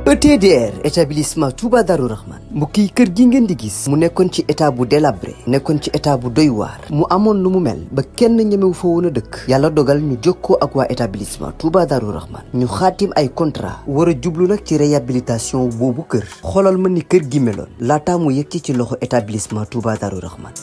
ETDR établissement Touba Darou Rahman mbokk yi kër gi ngeen di gis mu nekkoon ci état bu délabré nekkoon ci état bu doy waar mu amoon lu mu mel ba kenn ñemewu fa woon a dëkk yàlla dogal ñu jokkoo ak waa établissement Touba Darou Rahman ñu xaatim ay contrat war a jublu nag ci réhabilitation boobu kër xoolal ma ni kër gi meloon laataa mu yegg ci loxo établissement Touba Darou Rahman.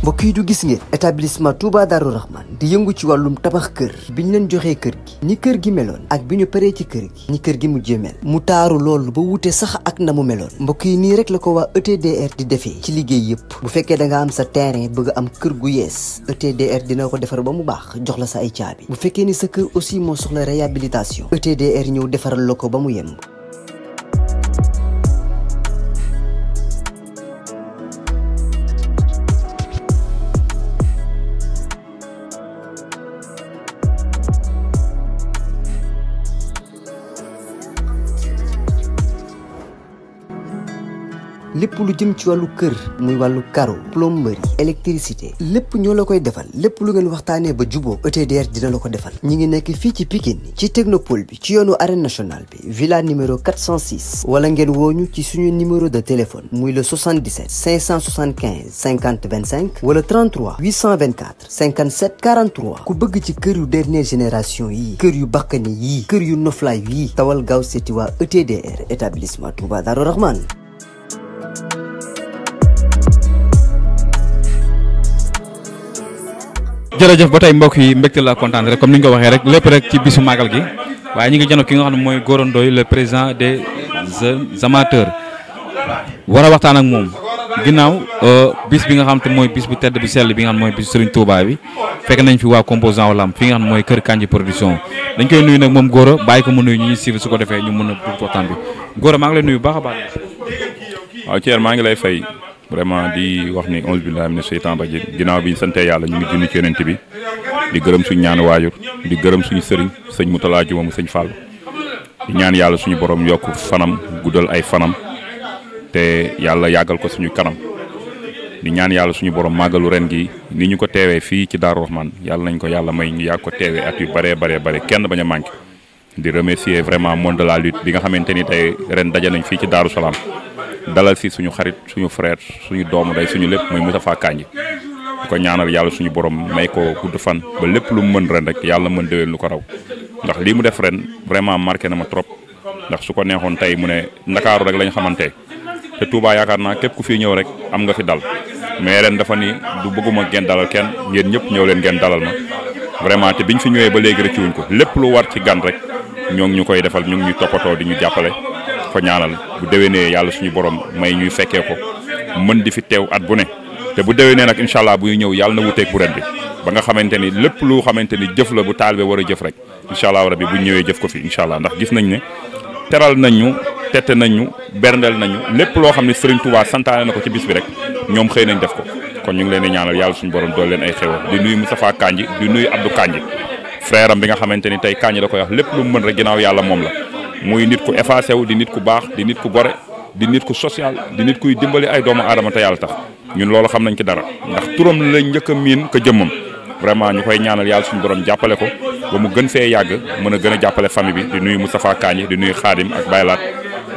mbokk yi du gis ngeen établissement Touba Darou Rahman di yëngu ci wàllum tabax kër bi ñu leen joxee kër gi ni kër gi meloon ak bi ñu paree ci kër gi ni kër gi mujjee mel mu taaru loolu ba wute sax ak na mu meloon mbokk yi nii rek la ko waa ETDR di defee ci liggéey yëpp bu fekkee da nga am sa terrain bëgg am kër gu yees ETDR dina ko defar ba mu baax jox la sa ay caabi bu fekkee ni sa kër aussi moo soxla réhabilitation ETDR ñëw defaral la ko ba mu yemb. lépp lu jëm ci wàllu kër muy wàllu carreau plomberie électricité lépp ñoo la koy defal lépp lu ngeen waxtaanee ba juboo ETDR dina la ko defal ñi ngi nekk fii ci Pikine ci technopole bi ci yoonu arène nationale bi villa numéro 406 wala ngeen wooñu ci suñu numéro de téléphone muy le 77 575 50 25 wala 33 824 57 43 ku bëgg ci kër yu dernière génération yi kër yu bakkani yi kër yu noflaay yi tawal gaaw seeti waa ETDR établissement Touba Darou Rahman. jërëjëf ba tey mbokk yi mbégte la kontaan rek comme ni ñu ko waxee rek lépp rek ci bisu màggal gi waaye ñi ngi jano ki nga xam ne mooy Gora Ndoye le président des amateurs war a waxtaan ak moom ginnaaw bis bi nga xam te mooy bis bu tedd bi sell bi nga xam ne mooy bis Serigne Touba bi fekk nañ fi waa composant lam fi nga xam ne mooy kër Kandji production dañ koy nuyu nag moom Gora bàyyi ko mu nuyu ñu ñuy suivre su ko defee ñu mën a dugg waxtaan bi Gora maa ngi lay nuyu baax a baax. waaw Thierno maa ngi lay fay vraiment di wax ni onze billahi mina seytaan rajim ginnaaw bi ñu sante yàlla ñu ngi junni ci yonent bi di gërëm suñu ñaan waajur di gërëm suñu sëriñ sëñ Moutala Diouma mu sëñ Fall di ñaan yàlla suñu borom yokk fanam guddal ay fanam te yàlla yàggal ko suñu kanam di ñaan yàlla suñu borom màggalu ren gi ni ñu ko teewee fii ci Darou Rahman yàlla nañ ko yàlla may ñu yàgg ko teewee at yu bare kenn bañ a manqué di remercier vraiment monde de la lutte bi nga xamante ni tey ren daje nañ fii ci Darou Salaam dalal si suñu xarit suñu frère suñu doomu day suñu lépp muy Moustapha Kandji di ko ñaanal yàlla suñu borom may ko gudd fan ba lépp lu mu mën ren rek yàlla mën déwén lu ko raw ndax lii mu def ren vraiment marqué na ma trop ndax su ko neexoon tey mu ne Ndakaaru rek lañ xamante te Touba yaakaar naa képp ku fi ñëw rek am nga fi dal mais ren dafa ni du bëgguma ngeen dalal kenn ngeen ñëpp ñëw leen ngeen dalal ma vraiment te biñ fi ñëwee ba léegi rëccuwuñ ko lépp lu war ci gan rek ñoo ngi ñu koy defal ñu ngi ñu toppatoo di ñu jàppale ko ñaanal bu déwénee yàlla suñu borom may ñuy fekkee ko mën di fi teew at bu ne te bu déwénee nag incha allah buy ñëw yàlla na wuteeg bu ren bi ba nga xamante ni lépp lu xamante ni jëf la bu taalibe war a jëf rek incha allah rabbi bu ñëwee jëf ko fi incha allah ndax gis nañ ne teral nañ ñu tette nañ ñu berndeel nañu lépp loo xam ne Serigne Touba santaane na ko ci bis bi rek ñoom xëy nañ def ko kon ñu ngi leen di ñaanal yàlla suñu borom dool leen ay xéwal di nuyu Moustapha Kandji di nuyu Abdou Kandji frère am bi nga xamante ni tey Kandji da koy wax lépp lu mu mën rek ginnaaw yàlla moom la muy nit ku effacé wu di nit ku baax di nit ku gore di nit ku social di nit kuy dimbali ay doomu aadama te yàlla tax ñun loolu xam nañ ci dara ndax turam lañ njëkk a miin ko jëmmam vraiment ñu koy ñaanal yàlla suñu borom jàppale ko ba mu gën fee yàgg mën a gën a jàppale famille bi di nuyu Moustapha Kandji di nuyu Khadim ak Baylaat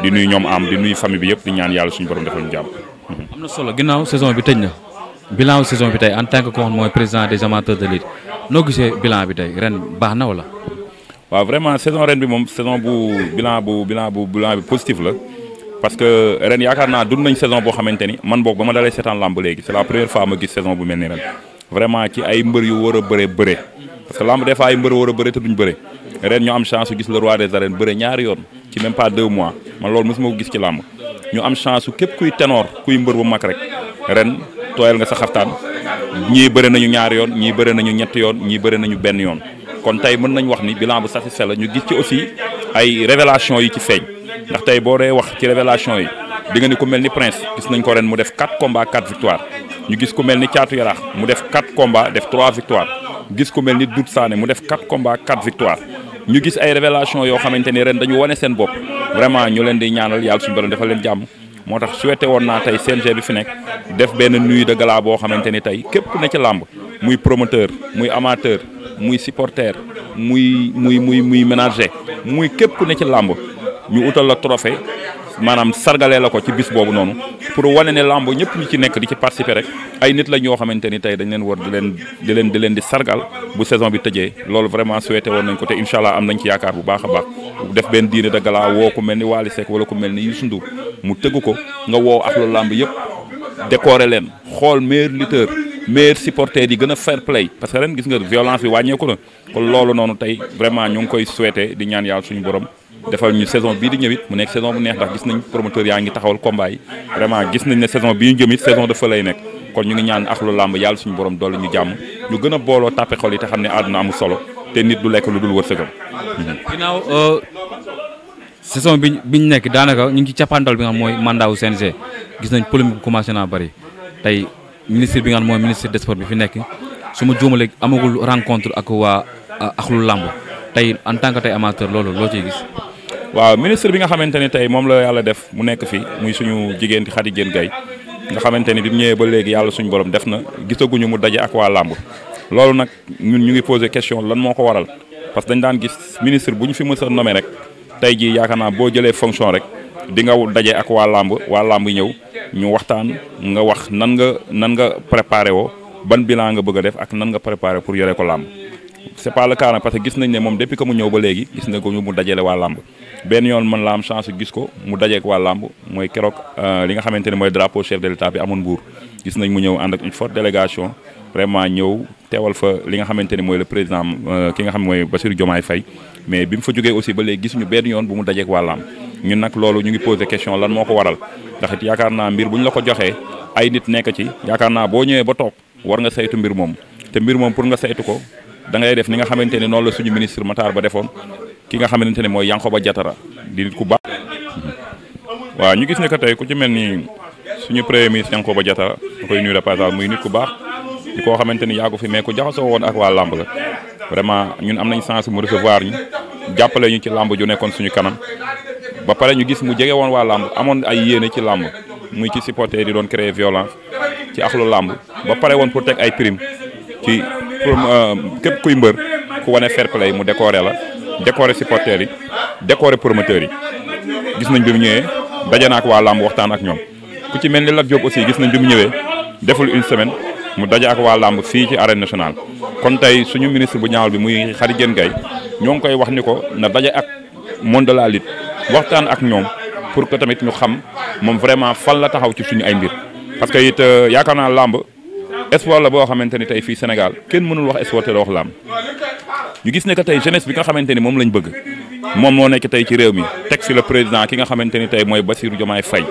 di nuyu ñoom am di nuyu famille bi yëpp di ñaan yàlla suñu borom defal ñu jàmm. am na solo ginnaaw saison bi tëj na bilan saison bi tey en tant que koo xam mooy président des amateurs de lutte noo gisee bilan bi tey ren baax na wala. waaw vraiment saison ren bi moom saison bu bilan bi positif la parce que ren yaakaar naa dund nañ saison boo xamante ni man boog ba ma dalee seetaan lamb léegi c'est la première fois ma gis saison bu mel ni ren vraiment ci ay mbër yu war a bëre parce que lamb des fois ay mbër war a bëre te duñ bëre ren ñu am chance su gis le roi des arènes bëre ñaari yoon ci même pas 2 mois man loolu mosuma ko gis ci lamb ñu am chance su képp kuy ténor kuy mbër bu mag rek ren tooyal nga sa xaftaan ñii bëri nañu ñaari yoon ñii bëri nañu ñetti yoon ñii bëri nañu benn yoon kon tey mën nañ wax ni bilan bu satisfait la ñu gis ci aussi ay révélation yi ci feeñ ndax tey boo dee wax ci révélation yi di nga ni ku mel ni Prince gis nañ ko ren mu def 4 combats 4 victoires ñu gis ku mel ni Thiatou Yarakh mu def 4 combats def 3 victoires gis ku mel ni Doudou Sané mu def 4 combats 4 victoires ñu gis ay révélation yoo xamante ni ren dañu wane seen bopp vraiment ñu leen di ñaanal yàlla suñu borom defal leen jàmm moo tax souhaité woon naa tey CNG bi fi nekk def benn nuit de gala boo xamante ni tey képp ku ne ci làmb muy promoteur muy amateur muy supporter muy ménager muy képp ku ne ci làmb ñu utal la trophée maanaam sargalee la ko ci bis boobu noonu pour wane ne làmb ñëpp ñu ci nekk di ci participer rek ay nit la ñoo xamante ni tey dañ leen war di leen di sargal bu saison bi tëjee loolu vraiment souhaité woon nañ ko te incha allah am nañ ci yaakaar bu baax a baax def benn dîner de gala woo ku mel ni Wally Seck wala ku mel ni Youssou Ndour mu tëgg ko nga woo ak lu làmb yëpp décorer leen xool meilleur lutteur meilleur supporter yi gën a fair play parce que ren gis nga violence bi wàññeeku na kon loolu noonu tey vraiment ñu ngi koy souhaité di ñaan yàlla suñu borom defal ñu saison bii di ñëwit mu nekk saison bu neex ndax gis nañ promoteur yaa ngi taxawal combat yi vraiment gis nañ ne saison bii ñu jëmit saison de feu lay nekk kon ñu ngi ñaan ak lu làmb yàlla suñu borom dolli ñu jàmm ñu gën a booloo tàppe xol yi te xam ne àdduna amul solo te nit du lekk lu dul wërsëgam. ginnaaw saison biñ nekk daanaka ñu ngi ci cappaandal bi nga xam mooy mandat wu CNG gis nañ polémique bu commencé naa bëri tey ministre bi nga xam mooy ministre des sports bi fi nekk su ma juumalee amagul rencontre ak waa ak lu làmb tey en tant que tey amateur loolu loo ciy gis. waaw ministre bi nga xamante ni tey moom la yàlla def mu nekk fi muy suñu jigéen di Khady Diène Gaye nga xamante ni bi mu ñëwee ba léegi yàlla suñu borom def na gisaguñu mu daje ak waa làmb loolu nag ñun ñu ngi posé question lan moo ko waral parce que dañ daan gis ministre bu ñu fi mës a nommé rek tey jii yaakaar naa boo jëlee fonction rek di nga daje ak waa làmb ñëw ñu waxtaan nga wax nan nga préparé woo ban bilan nga bëgg a def ak nan nga préparé pour yore ko làmb c'est pas le cas parce que gis nañ ne moom depuis que mu ñëw ba léegi gis nga ko mu dajale waa làmb benn yoon man la am chance gis ko mu dajeek waa làmb mooy keroog li nga xamante ne mooy drapeau chef de l'état bi amoon Mbour gis nañ mu ñëw ànd ak une forte délégation vraiment ñëw teewal fa li nga xamante ni mooy le président ki nga xam mooy Bassirou Diomaye Faye mais bi mu fa jógee aussi ba léegi gisuñu benn yoon bu mu dajeek waa làmb ñun nag loolu ñu ngi posé question lan moo ko waral ndax it yaakaar naa mbir bu ñu la ko joxee ay nit nekk ci yaakaar naa boo ñëwee ba toog war nga saytu mbir moom te mbir moom pour nga saytu ko da ngay def ni nga xamante ne noonu la suñu ministre Matar Ba defoon ki nga xamante ne mooy Yankhoba Diattara di nit ku baax. waaw ñu gis ne que tey ku ci mel ni suñu premier ministre Yankhoba Diattara da koy nuyu de passage muy nit ku baax di koo xamante ni yaa ko fi mais ku jaxasoo woon ak waa làmb la vraiment ñun am nañ chance mu recevoir ñu jàppale ñu ci làmb ju nekkoon suñu kanam ba pare ñu gis mu jege woon waa làmb amoon ay yéene ci làmb muy ci supporter di doon créer violence ci axlu làmb ba pare woon pour teg ay prime ci pour képp kuy mbër ku wane fair play mu décorer la décorer supporters yi décorer promoteurs yi gis nañ bi mu ñëwee daje na ak waa làmb waxtaan ak ñoom ku ci mel ni Lat Diop aussi gis nañ bi mu ñëwee deful une semaine mu daje ak waa làmb fii ci arène nationale kon tey suñu ministre bu ñaawal bi muy Khady Diène Gaye ñoo ngi koy wax ni ko na daje ak monde de la lutte waxtaan ak ñoom pour que tamit ñu xam moom vraiment fan la taxaw ci suñu ay mbir parce que it yaakaar naa làmb sport la boo xamante ni tey fii Sénégal kenn mënul wax sport te doo wax làmb ñu gis ne que tey jeunesse bi nga xamante ni moom lañ bëgg moom moo nekk tey ci réew mi teg fi le président ki nga xamante ni tey mooy Bassirou Diomaye Faye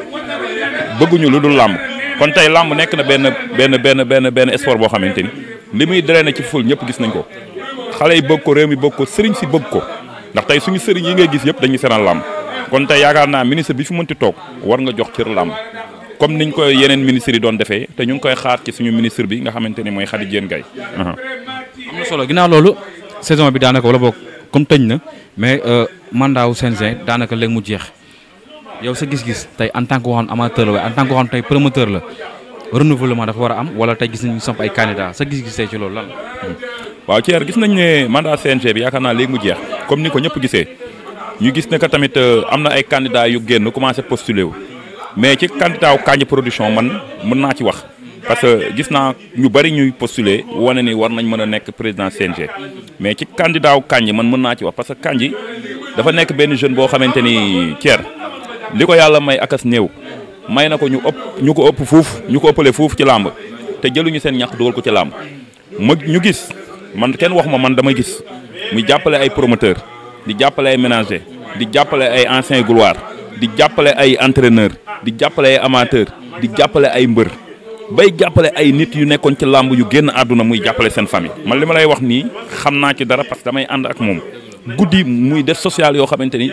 bëgguñu lu dul làmb kon tey làmb nekk na benn sport boo xamante ni li muy drainer ci ful ñëpp gis nañ ko xale yi bëgg ko réew mi bëgg ko sëriñ si bëgg ko ndax tey suñu sëriñ yi ngay gis yëpp dañuy seetaan làmb kon tey yaakaar naa ministre bi fi mënti toog war nga jox cër làmb comme niñ koy yeneen ministres yi doon defee te ñu ngi koy xaar ci suñu ministre bi nga xamante ni mooy Khady Diène Gaye. am na solo ginnaaw loolu saison bi daanaka wala boog comme tëj na mais mandat wu CNG daanaka léegi mu jeex yow sa gis-gis tey en tant que waxoon amateur la waaye en tant que waxoon tey promoteur la renouvellement dafa war a am wala tey gis nañu samp ay candidats sa gis-gis tey ci loolu lan la. waaw Thierre gis nañ ne mandat CNG bi yaakaar naa léegi mu jeex comme ni ko ñëpp gisee ñu gis ne que tamit am na ay candidats yu génn commencé postuler wu. mais ci candidat wu Kandji production man mën naa ci wax parce que gis naa ñu bari ñuy postuler wane ni war nañ mën a nekk président CNG mais ci candidat wu Kandji man mën naa ci wax parce que Kandji dafa nekk benn jeune boo xamante ni Thierre li ko yàlla may akas néew may na ko ñu ko ëppale fuuf ci làmb te jëluñu seen ñax dugal ko ci làmb ñu gis man kenn wax ma man dama gis muy jàppale ay promoteur di jàppale ay ménager di jàppale ay anciens gloire di jàppale ay entraîneur di jàppale ay amateur di jàppale ay mbër bay jàppale ay nit yu nekkoon ci làmb yu génn àdduna muy jàppale seen famille man li ma lay wax nii xam naa ci dara parce que damay ànd ak moom guddi muy def social yoo xamante ni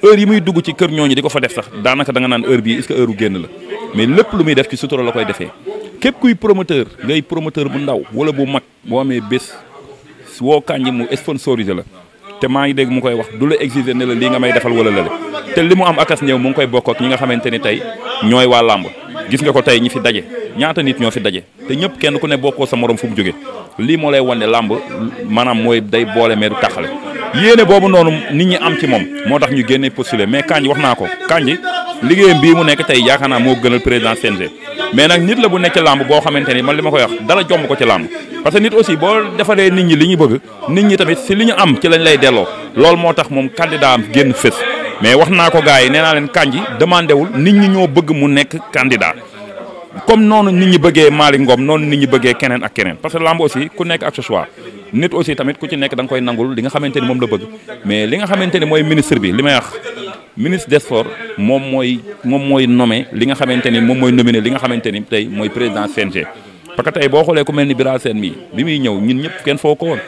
heure yi muy dugg ci kër ñooñu di ko fa def sax daanaka da nga naan heure bii est-ce que heure u génn la mais lépp lu muy def ci sutura la koy defee képp kuy promoteur ngay promoteur bu ndaw wala bu mag boo amee bés woo Kandji mu sponsorisé la te maa ngi dégg mu koy wax du la exiger ne la lii nga may defal wala lale te li mu am akas ñëw mu ngi koy bokk ak ñi nga xamante ni tey ñooy waa làmb gis nga ko tey ñi fi daje ñaata nit ñoo fi daje te ñëpp kenn ku ne bokkoo sa morom fu mu jóge lii moo lay wan ne làmb maanaam mooy day boole mais du taxale yéene boobu noonu nit ñi am ci moom moo tax ñu génne postulé mais Kandji wax naa ko Kandji liggéeyam bii mu nekk tey yaakaar naa moo gënal président CNG mais nag nit la bu nekk ci làmb boo xamante ni man li ma koy wax dara jomb ko ci làmb parce que nit aussi boo defaree nit ñi li ñu bëgg nit ñi tamit si li ñu am ci lañ lay delloo loolu moo tax moom candidat am génn fës mais wax naa ko gars yi nee naa leen Kandji demandé wul nit ñi ñoo bëgg mu nekk candidat comme noonu nit ñi bëggee Malick Ngom noonu nit ñi bëggee keneen ak keneen parce que lamb aussi ku nekk ak ce choix nit aussi tamit ku ci nekk da nga koy nangul li nga xamante ni moom la bëgg mais li nga xamante ni mooy ministre bi li may wax ministre des sports moom mooy nommé li nga xamante ni moom mooy nominé li nga xamante ni tey mooy président CNG parce que tey boo xoolee ku mel ni Bira Sène mii bi muy ñëw ñun ñëpp kenn foo ko woon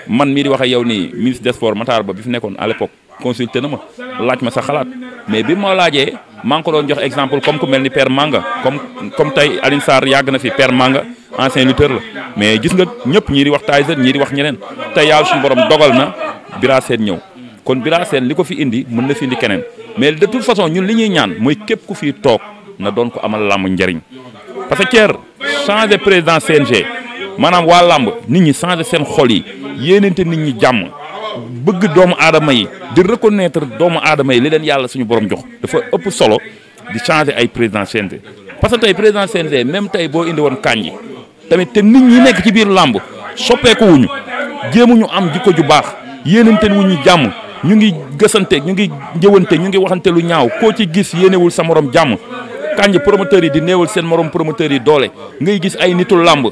man mii di wax ak yow nii ministre des sports Matar Ba bi fi nekkoon à l'époque consulté na ma laaj ma sa xalaat mais bi ma laajee maa ngi ko doon jox exemple comme ku mel ni Père Manga comme tey Alioune Sarr yàgg na fi Père Manga ancien lutteur la mais gis nga ñëpp ñii di wax Tyson ñii di wax ñeneen tey yàlla suñu borom dogal na Bira Sène ñëw kon Bira Sène li ko fi indi mën na fi indi keneen mais de toute façon ñun li ñuy ñaan mooy képp ku fi toog na doon ko amal làmb njariñ parce que Thier changé président CNG maanaam waa làmb nit ñi changé seen xol yi yéenante nit ñi jàmm bëgg doomu aadama yi di reconnaître doomu aadama yi li leen yàlla suñu borom jox dafa ëpp solo di changé ay président CNG parce que tey président CNG même tey boo indi woon Kandji tamit te nit ñi nekk ci biir làmb soppeeku wuñu jéemuñu am jikko ju baax yéenante wuñu jàmm ñu ngi gësante ñu ngi njëwante ñu ngi waxante lu ñaaw koo ci gis yéenewul sa morom jàmm Kandji promoteur yi di néewal seen morom promoteur yi doole ngay gis ay nitul làmb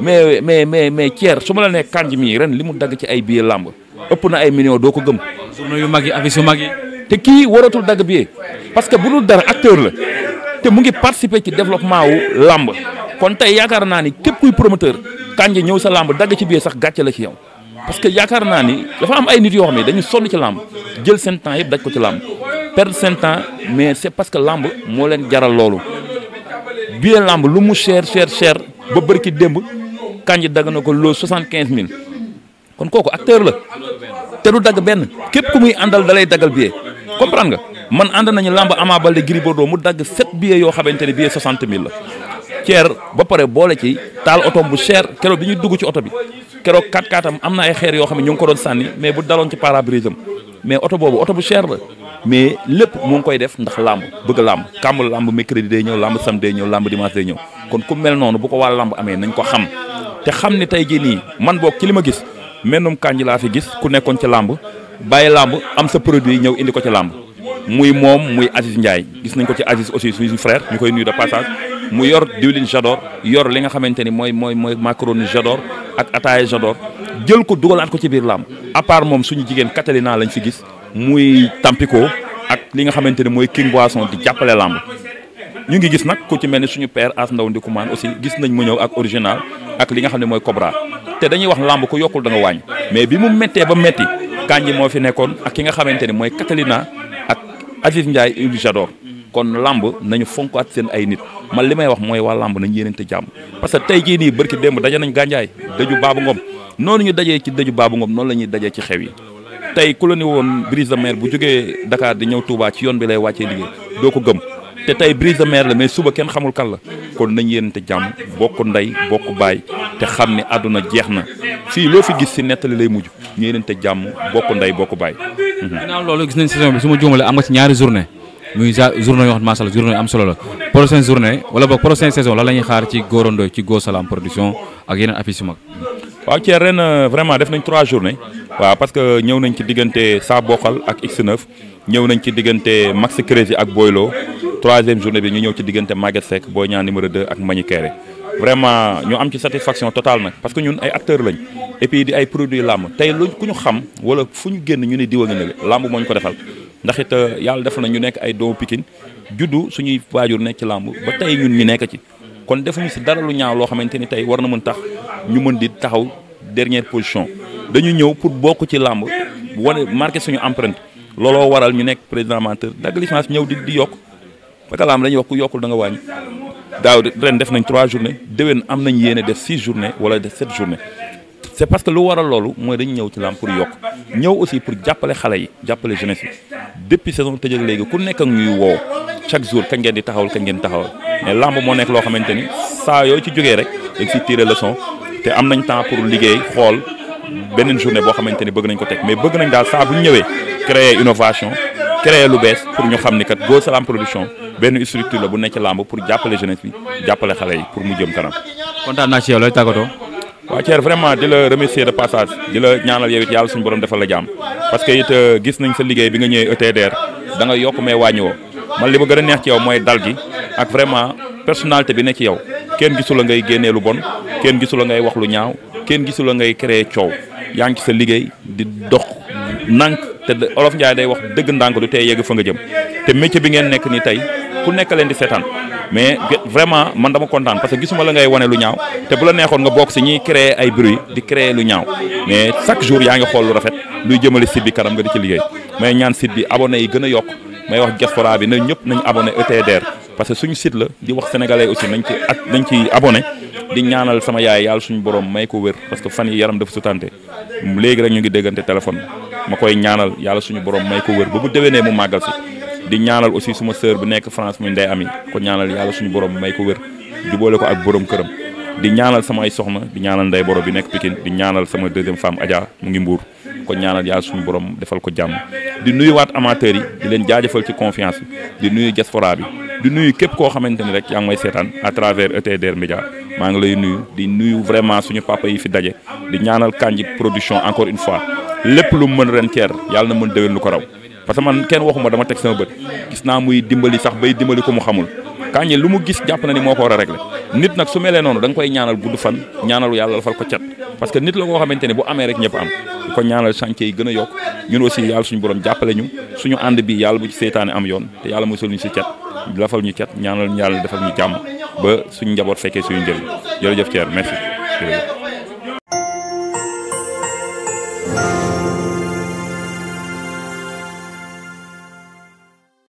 mais Thier su ma la nee Kandji mii ren li mu dagg ci ay billet làmb ëpp na ay millions doo ko gëm. journée yu mag yi affiche yu mag yi. te kii waratul dagg billet parce que bu dul dara acteur la te mu ngi participer ci développement wu làmb kon tey yaakaar naa ni képp kuy promoteur Kandji ñëw sa làmb dagg ci billet sax gàcce la ci yow. parce que yaakaar naa ni dafa am ay nit yoo xam ne dañu sonn ci làmb jël seen temps yëpp daj ko ci làmb perdre seen temps mais c'est parce que làmb moo leen jaral loolu billet làmb lu mu cher ba bërki démb Kandji dagg na ko loo 75000 kon kooku acteur la te du dagg benn képp ku muy àndal da lay daggal billet comprendre nga man ànd nañu làmb Ama Baldé Gris Bordeaux mu dagg 7 billets yoo xamante ne billet 60000 la Thier ba pare boole ci taal oto bu cher keroog bi ñuy dugg ci oto bi keroog 4x4 am na ay xeer yoo xam ne ñu ngi ko doon sànni mais bu daloon ci pare-brise am mais oto boobu oto bu cher la mais lépp mu ngi koy def ndax làmb bëgg làmb kàmb làmb mercredi day ñëw làmb samedi day ñëw làmb dimanche day ñëw kon ku mel noonu bu ko waa làmb amee nañ ko xam te xam ni tey jii nii man boog ci li ma gis mennum Kandji laa fi gis ku nekkoon ci làmb bàyyi làmb am sa produit ñëw indi ko ci làmb muy moom muy Aziz Ndiaye gis nañ ko ci Aziz aussi suñu frère ñu koy nuyu de passage mu yor diwlin Jador yor li nga xamante ni mooy macaroni Jador ak ataaya Jador jël ko dugalaat ko ci biir làmb à part moom suñu jigéen Catalina lañ fi gis muy Tampico ak li nga xamante ni mooy King Boisson di jàppale làmb ñu ngi gis nag ku ci mel ni suñu père As Ndaw Ndikumaan aussi gis nañ mu ñëw ak original ak li nga xam ne mooy Cobra te dañuy wax làmb ku yokkul da nga wàññ mais bi mu méttee ba métti Kandji moo fi nekkoon ak ki nga xamante ni mooy Catalina ak Aziz Ndiaye Ilu Jador kon làmb nañu fonkaat seen ay nit man li may wax mooy waa làmb nañu yéenante jàmm parce que tey jii nii bërki démb daje nañ gànjaay dëju Baabu Ngom noonu ñu dajee ci dëju Baabu Ngom noonu la ñuy dajee ci xew yi tey ku la ni woon Brise de Mer bu jógee Dakar di ñëw Touba ci yoon bi lay wàccee liggéey doo ko gëm te tey Brise de Mer la mais suba kenn xamul kan la kon nañ yéenante jàmm bokk ndey bokk baay te xam ne àdduna jeex na fii loo fi gis si nettali lay mujj ñu yéenante jàmm bokk ndey bokk baay. ginnaaw loolu gis nañ saison bi su ma juumalee am nga ci ñaari journée muy journée yoo xam macha allah journée am solo la prochaine journée wala boog prochaine saison lan la ñuy xaar ci Gora Ndoye ci Go Salam production ak yeneen affiche yu mag. waaw Thier ren vraiment def nañ 3 journées waaw parce que ñëw nañ ci diggante Saa Bokkal ak X9 ñëw nañ ci diggante Max Crazy ak Boylo 3e journée bi ñu ñëw ci diggante Maguette Seck Boy Niang numéro 2 ak Magny Kéré vraiment ñu am ci satisfaction totale nag parce que ñun ay acteurs lañ et puis di ay produits làmb tey luñ ku ñu xam wala fu ñu génn ñu ne diwa nga ne làmb moo ñu ko defal ndax it yàlla def na ñu nekk ay doomu Pikine juddu suñuy waajur nekk ci làmb ba tey ñun ñu nekk ci kon defuñu si dara lu ñaaw loo xamante ni tey war na mën tax ñu mën di taxaw dernière position dañu ñëw pour bokk ci làmb wane marqué suñu empreinte looloo waral ñu nekk président amateur dagg licence ñëw di yokk parce que làmb dañuy wax ku yokkul da nga wàññi daaw ren def nañ 3 journées déwén am nañ yéene def 6 journées wala def 7 journées c'est parce que lu waral loolu mooy dañu ñëw ci làmb pour yokk ñëw aussi pour jàppale xale yi jàppale jeunesse yi depuis saison tëjëk léegi ku nekk ak ñuy woo chaque jour kañ ngeen di taxawal kañ ngeen di taxawal mais làmb moo nekk loo xamante ni saa yoo ci jógee rek dañ si tirer leçon te am nañ temps pour liggéey xool beneen journée boo xamante ni bëgg nañ ko teg mais bëgg nañ daal saa bu ñu ñëwee créer innovation créer lu bees pour ñu xam ni kat Go Salam Production benn structure la bu nekk ci làmb pour jàppale jeunesse bi jàppale xale yi pour mu jëm kanam. kontaan naa ci yow looy tàggatoo. waaw Thierre vraiment di la remercier de passage di la ñaanal yow it yàlla suñu borom defal la jàmm parce que it gis nañ sa liggéey bi nga ñëwee ETDR da nga yokk mais wàññiwoo man li ma gën a neex ci yow mooy dal gi ak vraiment personnalité bi ne ci yow kenn gisu la ngay génnee lu bon kenn gisu la ngay wax lu ñaaw kenn gisu la ngay créer coow yaa ngi ci sa liggéey di dox nànk te Olof Njaay day wax dëgg ndànk du tey yegg fa nga jëm te métier bi ngeen nekk ni tey ku nekk leen di seetaan mais vraiment man dama kontaan parce que gisuma la ngay wane lu ñaaw te bu la neexoon nga bokk si ñuy créer ay bruit di créer lu ñaaw mais chaque jour yaa ngi xool lu rafet luy jëmale site bi kanam nga di ci liggéey may ñaan site bi abonné yi gën a yokk may wax diaspora bi na ñëpp nañ abonné ETDR parce que suñu site la di wax sénégalais aussi nañ ci abonné di ñaanal sama yaay yàlla suñu borom may ko wér parce que fan yi yaram dafa sutante léegi rek ñu ngi déggante téléphone ma koy ñaanal yàlla suñu borom may ko wér ba bu déwénee mu màggal si di ñaanal aussi suma sœur bu nekk France muy Ndey Ami ko ñaanal yàlla suñu borom may ko wér jubóole ko ak borom këram di ñaanal sama ay soxna di ñaanal Ndey Boro bi nekk Pikine di ñaanal sama deuxième femme Adja mu ngi Mbour ko ñaanal yàlla suñu borom defal ko jàmm di nuyuwaat amateurs yi di leen jaajëfal ci confiance bi di nuyu diaspora bi di nuyu képp koo xamante ni rek yaa ngi may seetaan à travers ETDR Média maa ngi lay nuyu di nuyu vraiment suñu papa yi fi daje di ñaanal Kandji production encore une fois lépp lu mu mën ren Thierre yàlla na mën déwén lu ko raw parce que man kenn waxuma dama teg sama bët gis naa muy dimbali sax bay dimbali ko mu xamul Kandji lu mu gis jàpp na ni moo ko war a régler nit nag su melee noonu da nga koy ñaanal gudd fan ñaanal yàlla fal ko cat parce que nit la koo xamante ne bu amee rek ñëpp am di ko ñaanal chantier yi gën a yokk ñun aussi yàlla suñu borom jàppale ñu suñu ànd bi yàlla bu ci seytaane am yoon te yàlla mosul ñu si cat lafal ñu cat ñaanal yàlla defal ñu jàmm ba suñu njaboot fekkee suñu njëriñ jërëjëf Thierre merci.